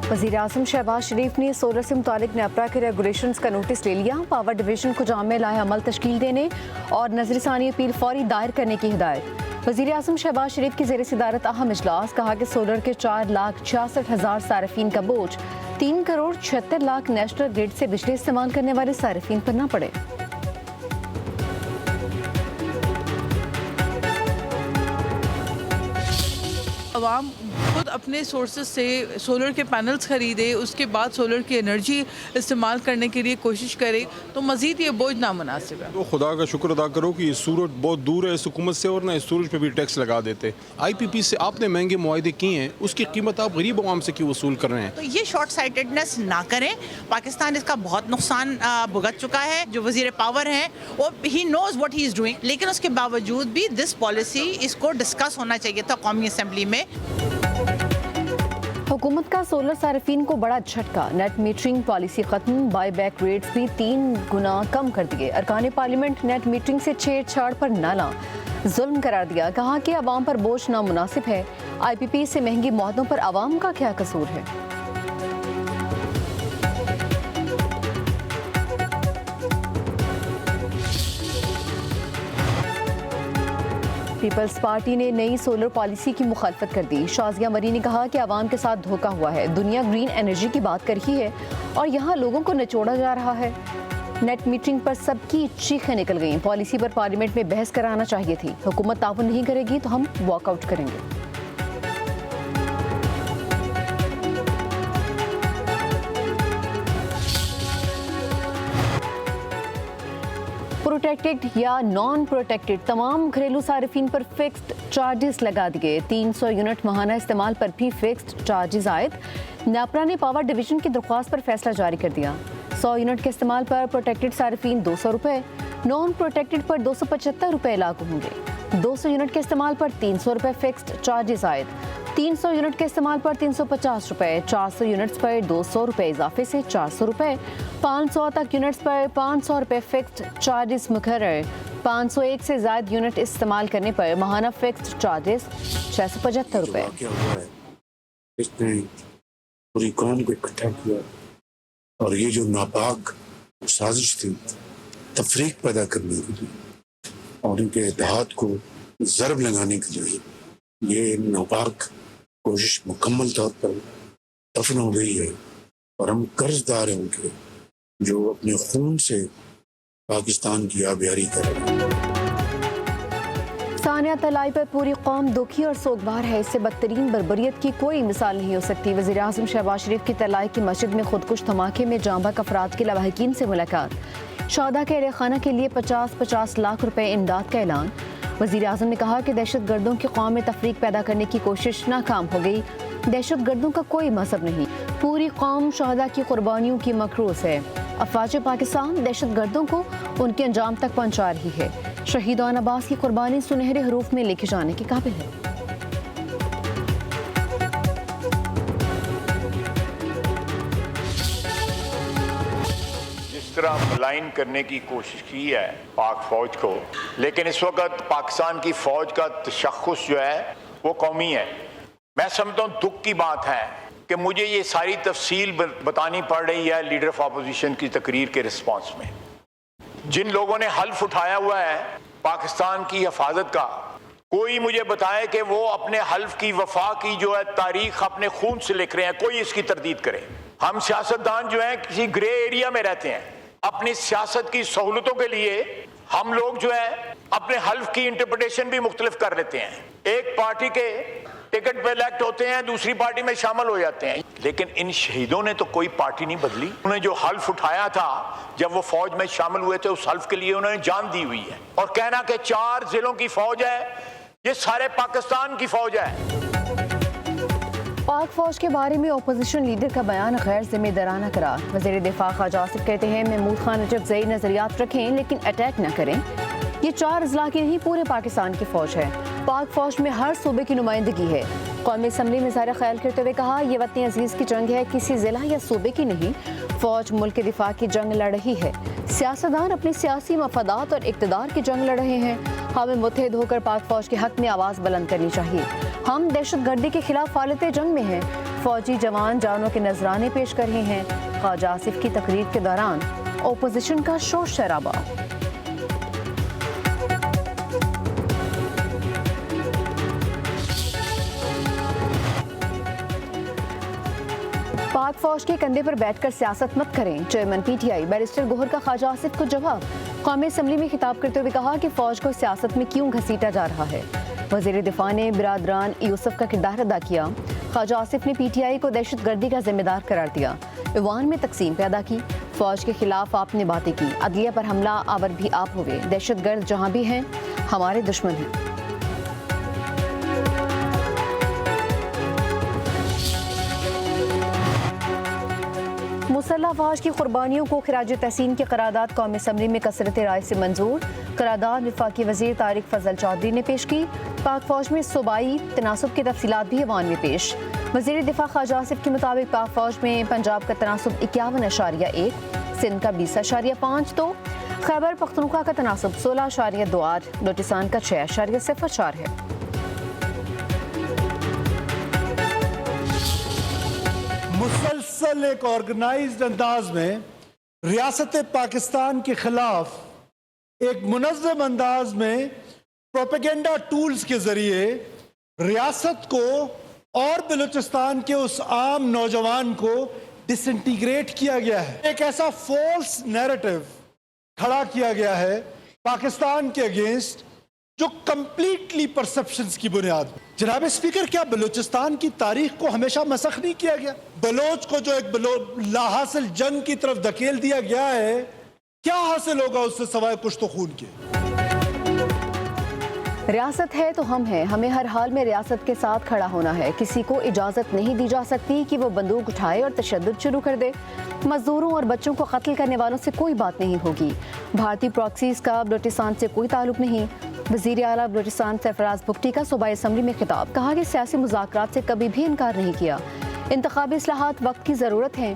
वज़ीर-ए-आज़म शहबाज शरीफ ने सोलर से मुतालिक नेपरा के रेगुलेशंस का नोटिस ले लिया। पावर डिवीजन को जाम में लाए अमल तश्कील देने और नजरसानी अपील फौरी दायर करने की हिदायत। वज़ीर-ए-आज़म शहबाज शरीफ की ज़ेर सदारत अहम इजलास। कहा कि सोलर के 4,66,000 सारिफीन का बोझ 3,76,00,000 नेशनल ग्रिड से बिजली इस्तेमाल करने वाले सारिफीन पर न पड़े। अवाम खुद अपने सोर्सेज से सोलर के पैनल्स ख़रीदे, उसके बाद सोलर की एनर्जी इस्तेमाल करने के लिए कोशिश करे, तो मज़ीद ये बोझ नामुनासिब है। तो खुदा का शुक्र अदा करो कि सूरज बहुत दूर है इस हुकूमत से, और ना इस सूरज पे भी टैक्स लगा देते। IPP से आपने महंगे मुआहदे किए हैं, उसकी कीमत आप गरीब आवाम से क्यों वसूल कर रहे हैं? तो ये शॉर्ट साइटेडनेस ना करें। पाकिस्तान इसका बहुत नुकसान भुगत चुका है। जो वजीर पावर हैं वो ही knows what he is doing, लेकिन उसके बावजूद भी दिस पॉलिसी इसको डिस्कस होना चाहिए था कौमी असम्बली में। हुकूमत का सोलर सार्फिन को बड़ा झटका। नेट मीटरिंग पॉलिसी खत्म, बाई बैक रेट्स भी 3 गुना कम कर दिए। अरकान पार्लियामेंट नेट मीटरिंग से छेड़छाड़ पर नाला जुल्म करार दिया। कहा कि अवाम पर बोझ नामुनासिब है। IPP से महंगी मुआहदों पर अवाम का क्या कसूर है? पीपल्स पार्टी ने नई सोलर पॉलिसी की मुखालफत कर दी। शाजिया मरी ने कहा कि आवाम के साथ धोखा हुआ है। दुनिया ग्रीन एनर्जी की बात कर रही है और यहाँ लोगों को निचोड़ा जा रहा है। नेट मीटरिंग पर सबकी चीखें निकल गईं। पॉलिसी पर पार्लियामेंट में बहस कराना चाहिए थी। हुकूमत ताउन नहीं करेगी तो हम वॉकआउट करेंगे। प्रोटेक्टेड या नॉन प्रोटेक्टेड तमाम घरेलू सारिफिन पर फिक्स्ड चार्जेस लगा दिए। 300 यूनिट माहाना इस्तेमाल पर भी फिक्स्ड चार्जेस आयद। नेपरा ने पावर डिवीजन की दरख्वास्त पर फैसला जारी कर दिया। 100 यूनिट के इस्तेमाल पर प्रोटेक्टेड सारिफिन 200 रुपये, नॉन प्रोटेक्टेड पर 275 रुपये लागू होंगे। 200 यूनिट के इस्तेमाल पर 300 रुपये फिक्स्ड चार्जेस आयद। 300 यूनिट के इस्तेमाल पर 350 रुपये, 400 यूनिट्स पर 200 रुपये इजाफे से 400 रुपये, 500 तक यूनिट्स पर 500 रुपये फिक्स्ड चार्जेस मुकर्रर। 501 से ज़ायद यूनिट इस्तेमाल करने पर माहाना फिक्स्ड चार्जेस 675 रुपये। क्या हुआ है, इसने पूरी कौम को इकट्ठा किया और ये जो नापाक साजिश थी तफरीक पैदा करने के लिए और इनके इत्तेहाद को ज़रब लगाने के लिए, ये नापाक कोशिश मुकम्मल तौर पर दफन हो गई है। और हम कर्जदार हैं उनके, जो अपने खून से पाकिस्तान की आबियारी कर रहे हैं। सानिया तलाई पर पूरी कौम दुखी और सोगवार है। इससे बदतरीन बर्बरियत की कोई मिसाल नहीं हो सकती। वज़ीर-ए-आज़म शहबाज शरीफ की तलाई की मस्जिद में खुदकुश धमाके में जांबाक अफराद के लवाहिकीन से मुलाकात। शहदा के अहले खाना के लिए 50-50 लाख रुपए इमदाद का ऐलान। वज़ीर-ए-आज़म ने कहा कि दहशत गर्दों की कौम में तफरीक पैदा करने की कोशिश नाकाम हो गई। दहशत गर्दों का कोई मजहब नहीं, पूरी कौम शहदा की कुर्बानियों की मकरूस है। अफवाज पाकिस्तान दहशत गर्दों को उनके अंजाम तक पहुँचा रही है। शहीदान अब्बास की कुर्बानी सुनहरे हरूफ में लिखे जाने के काबिल है। जिस तरह मलाइन करने की कोशिश की है पाक फौज को, लेकिन इस वक्त पाकिस्तान की फौज का तशख़्ख़ुस जो है वो कौमी है। मैं समझता हूँ दुख की बात है कि मुझे ये सारी तफसील बतानी पड़ रही है लीडर ऑफ अपोजिशन की तकरीर के रिस्पॉन्स में। जिन लोगों ने हल्फ उठाया हुआ है पाकिस्तान की हिफाजत का, कोई मुझे बताए कि वो अपने हल्फ की वफा की जो है तारीख अपने खून से लिख रहे हैं, कोई इसकी तरदीद करे। हम सियासतदान जो है किसी ग्रे एरिया में रहते हैं। अपनी सियासत की सहूलतों के लिए हम लोग जो है अपने हल्फ की इंटरप्रिटेशन भी मुख्तलिफ कर लेते हैं। एक पार्टी के टिकट पे इलेक्ट होते हैं, दूसरी पार्टी में शामिल हो जाते हैं, लेकिन इन शहीदों ने तो कोई पार्टी नहीं बदली। उन्होंने जो हल्फ उठाया था जब वो फौज में शामिल हुए थे, उस हल्फ के लिए उन्होंने जान दी हुई है। और कहना कि 4 जिलों की फौज है, ये सारे पाकिस्तान की फौज है। पाक फौज के बारे में अपोजिशन लीडर का बयान गैर जिम्मेदाराना करार। वज़ीर दिफा ख्वाजा आसिफ कहते हैं महमूद खान नजफ़ नजरियात रखें लेकिन अटैक न करें। ये 4 अजला की नहीं, पूरे पाकिस्तान की फौज है। पाक फौज में हर सूबे की नुमाइंदगी है। कौमी असम्बली में ज़ाहिर ख्याल करते हुए कहा, यह वतन अजीज़ की जंग है, किसी जिला या सूबे की नहीं। फौज मुल्क के दिफा की जंग लड़ रही है। सियासतदान अपने सियासी मफादात और इक़्तिदार की जंग लड़ रहे हैं। हमें मुत्तहिद होकर पाक फौज के हक में आवाज़ बुलंद करनी चाहिए। हम दहशत गर्दी के खिलाफ हालत जंग में हैं। फौजी जवान जानों के नजराने पेश कर रहे हैं। ख्वाजा आसिफ की तकरीर के दौरान ओपोजिशन का शोर शराबा। पाक फौज के कंधे पर बैठकर सियासत मत करें। चेयरमैन पीटीआई बैरिस्टर गोहर का ख्वाजा आसिफ को जवाब। कौमी असम्बली में खिताब करते हुए कहा कि फौज को सियासत में क्यों घसीटा जा रहा है। वजीर दिफा ने बिरादरान यूसुफ का किरदार अदा किया। ख्वाजा आसिफ ने पीटीआई को दहशत गर्दी का जिम्मेदार करार दिया। ईवान में तकसीम पैदा की। फौज के खिलाफ आपने बातें की। अदलिया पर हमला आवर भी आप हुए। दहशत गर्द जहाँ भी हैं हमारे दुश्मन हैं। मुसल्लह अफवाज की कुर्बानियों को खिराज तहसीन की करारदाद कौमी असम्बली में कसरत राय से मंजूर। करारदाद वफाकी वजीर तारिक फजल चौधरी ने पेश की। पाक फौज में सूबाई तनासुब की तफसीलात भी ईवान में पेश। वजीर दिफा ख्वाजा आसिफ के मुताबिक पाक फौज में पंजाब का तनासुब 51.1, सिंध का 20.5 तो खैबर पख्तूनख्वा का तनासुब 16.28, बलोचिस्तान का 6.04 है। मुसलसल एक ऑर्गेनाइज्ड अंदाज में रियासत पाकिस्तान के खिलाफ एक मुनज़्ज़म अंदाज में प्रोपेगेंडा टूल्स के जरिए रियासत को और बलूचिस्तान के उस आम नौजवान को डिसइंटीग्रेट किया गया है। एक ऐसा फॉल्स नैरेटिव खड़ा किया गया है पाकिस्तान के अगेंस्ट जो कंप्लीटली परसेप्शंस की बुनियाद। जनाब स्पीकर, क्या बलूचिस्तान की तारीख को हमेशा मसख नहीं किया गया? बलोच को जो एक लाहासिल जंग की तरफ धकेल दिया गया है, क्या हासिल होगा उससे सवाए कुछ तो खून के? रियासत है तो हम हैं। हमें हर हाल में रियासत के साथ खड़ा होना है। किसी को इजाज़त नहीं दी जा सकती कि वो बंदूक उठाए और तशद्दुद शुरू कर दे। मजदूरों और बच्चों को कत्ल करने वालों से कोई बात नहीं होगी। भारतीय प्रॉक्सीज का बलूचिस्तान से कोई ताल्लुक नहीं। वज़ीर आला बलूचिस्तान सरफराज बुगटी का सूबाई असम्बली में खिताब। कहा कि सियासी मुज़ाकरात से कभी भी इनकार नहीं किया। इंतखाबी इस्लाहात वक्त की ज़रूरत है।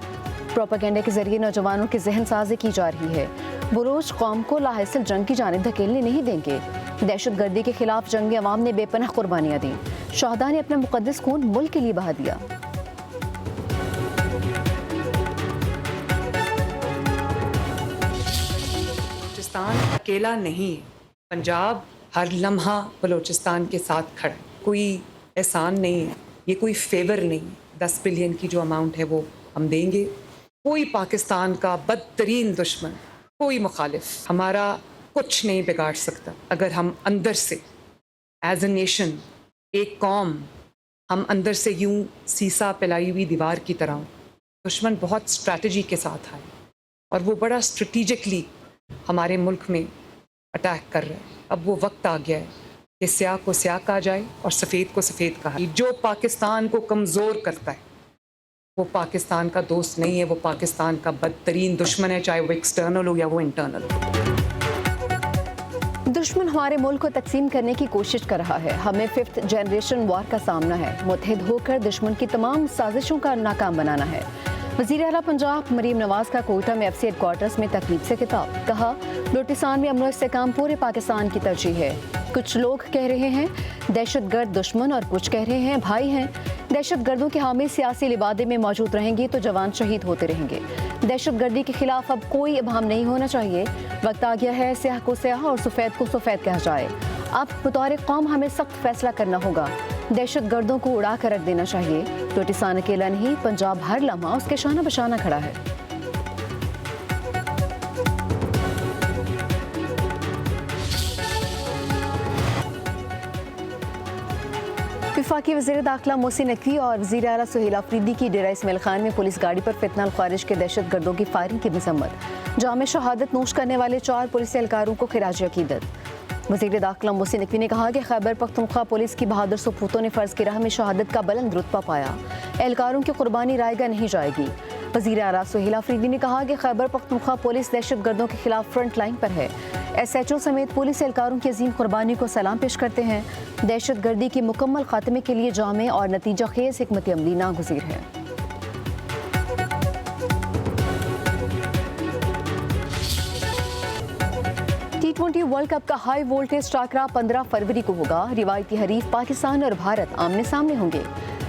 प्रोपेगेंडा के जरिए नौजवानों की जहन साजी की जा रही है। बलूच कौम को लाहिसिल जंग की जानिब धकेलने नहीं देंगे। दहशत गर्दी के खिलाफ जंग अवाम ने बेपनाह कुर्बानियाँ दी। शहदा ने अपना मुकद्दस खून मुल्क के लिए बहा दिया। बलूचिस्तान अकेला नहीं है। पंजाब हर लम्हा बलूचिस्तान के साथ खड़ा। कोई एहसान नहीं है, ये कोई फेवर नहीं। 10 बिलियन की जो अमाउंट है वो हम देंगे। कोई पाकिस्तान का बदतरीन दुश्मन, कोई मुखालिफ हमारा कुछ नहीं बिगाड़ सकता। अगर हम अंदर से एज ए नेशन, एक कौम, हम अंदर से यूं सीसा पिलाई हुई दीवार की तरह, दुश्मन बहुत स्ट्रैटेजी के साथ आए और वो बड़ा स्ट्रेटिजिकली हमारे मुल्क में अटैक कर रहा है। अब वो वक्त आ गया है कि स्याह को स्याह कहा जाए और सफ़ेद को सफ़ेद कहा। जो पाकिस्तान को कमज़ोर करता है वो पाकिस्तान का दोस्त नहीं है, वो पाकिस्तान का बदतरीन दुश्मन है, चाहे वो एक्सटर्नल हो या वो इंटरनल हो। दुश्मन हमारे मुल्क को तकसीम करने की कोशिश कर रहा है। हमें 5th जनरेशन वॉर का सामना है। मुत्तहिद होकर दुश्मन की तमाम साजिशों का नाकाम बनाना है। वज़ीर आला पंजाब मरीम नवाज का कोयटा में FC हेडक्वार्टर्स में तकरीब से खिताब। कहा, बलूचिस्तान में अमन इस्तेहकाम पूरे पाकिस्तान की तरजीह है। कुछ लोग कह रहे हैं दहशत गर्द दुश्मन और कुछ कह रहे हैं भाई हैं। दहशत गर्दों के हामी सियासी लिबादे में मौजूद रहेंगे तो जवान शहीद होते रहेंगे। दहशत गर्दी के खिलाफ अब कोई इबहम नहीं होना चाहिए। वक्त आ गया है स्याह को स्याह और सफ़ेद को सफ़ेद कहा जाए। अब बतौर कौम हमें सख्त फैसला करना होगा। दहशत गर्दों को उड़ा कर रख देना चाहिए। बलूचिस्तान अकेला नहीं, पंजाब हर लम्हा उसके शाना बशाना खड़ा है। वफाकी वज़ीर दाखिला मोहसिन नकवी और वज़ीर आला सुहेल अफरीदी की डेरा इस्माइल खान में पुलिस गाड़ी पर फितना खारिज के दहशत गर्दों की फायरिंग की मजम्मत। जाम शहादत नोश करने वाले 4 पुलिस एहलकारों को खिराज अकीदत। वज़ीर दाखिला मोहसिन नकवी ने कहा कि खैबर पख्तूनख्वा पुलिस की बहादुर सपूतों ने फ़र्ज़ की राह में शहादत का बुलंद रुतबा पाया। एहलकारों की कुर्बानी रायगा नहीं जाएगी। वज़ीर आला सुहेल अफरीदी ने कहा कि खैबर पख्तूनख्वा पुलिस दहशत गर्दों के खिलाफ फ्रंट लाइन पर है। SHO समेत पुलिस एहलकारों की अजीम कुर्बानी को सलाम पेश करते हैं। दहशत गर्दी के मुकम्मल खात्मे के लिए जामे और नतीजा खेज हिकमत अमली नागुज़ीर है। T20 वर्ल्ड कप का हाई वोल्टेज टाकरा 15 फरवरी को होगा। रिवायती हरीफ पाकिस्तान और भारत आमने सामने होंगे।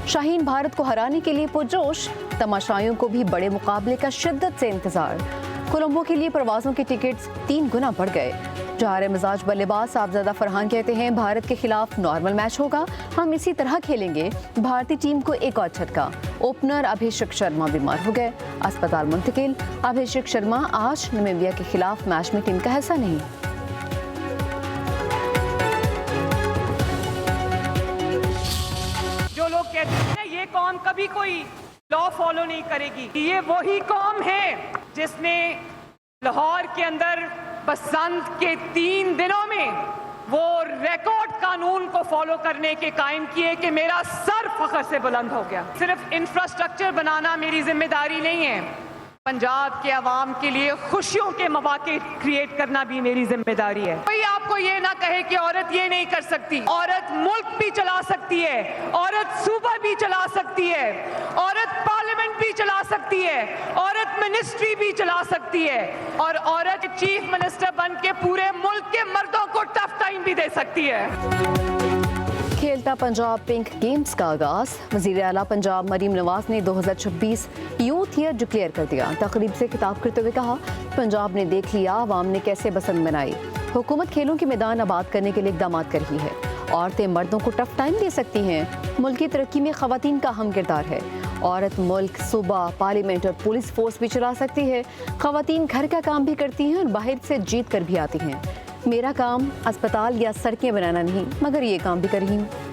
शाहीन भारत को हराने के लिए पुरजोश, तमाशाइयों को भी बड़े मुकाबले का शिद्दत से इंतजार। कोलंबो के लिए परवाजों के टिकट्स 3 गुना बढ़ गए। जहारे मिजाज बल्लेबाज साहबजादा फरहान कहते हैं भारत के खिलाफ नॉर्मल मैच होगा, हम इसी तरह खेलेंगे। भारतीय टीम को एक और झटका, ओपनर अभिषेक शर्मा बीमार हो गए, अस्पताल मुंतकिल। अभिषेक शर्मा आज नामीबिया के खिलाफ मैच में टीम का हिस्सा नहीं। जो लोग कहते हैं ये कौम कभी कोई लॉ फॉलो नहीं करेगी, ये वही कौम है जिसने लाहौर के अंदर बसंत के 3 दिनों में वो रिकॉर्ड कानून को फॉलो करने के कायम किए कि मेरा सर फख्र से बुलंद हो गया। सिर्फ इंफ्रास्ट्रक्चर बनाना मेरी जिम्मेदारी नहीं है, पंजाब के अवाम के लिए खुशियों के मौके क्रिएट करना भी मेरी जिम्मेदारी है। कोई आपको ये ना कहे कि औरत ये नहीं कर सकती। औरत मुल्क भी चला सकती है, औरत सूबा भी चला सकती है, औरत पार्लियामेंट भी चला सकती है, औरत मिनिस्ट्री भी चला सकती है, और औरत चीफ मिनिस्टर बन के पूरे मुल्क के मर्दों को टफ टाइम भी दे सकती है। खेलता पंजाब पिंक गेम्स का आगाज। वज़ीर आला पंजाब मरीम नवाज ने 2026 यूथ ईयर डिक्लेयर कर दिया। तकरीब से खिताब करते हुए कहा, पंजाब ने देख लिया अवाम ने कैसे बसंत मनाई। हुकूमत खेलों के मैदान आबाद करने के लिए इकदाम कर रही है। औरतें मर्दों को टफ टाइम दे सकती हैं। मुल्क की तरक्की में खवातीन का अहम किरदार है। औरत मुल्क, सूबा, पार्लियामेंट और पुलिस फोर्स भी चला सकती है। खवातीन घर का काम भी करती हैं और बाहर से जीत कर भी आती हैं। मेरा काम अस्पताल या सड़कें बनाना नहीं, मगर ये काम भी कर रही हूँ।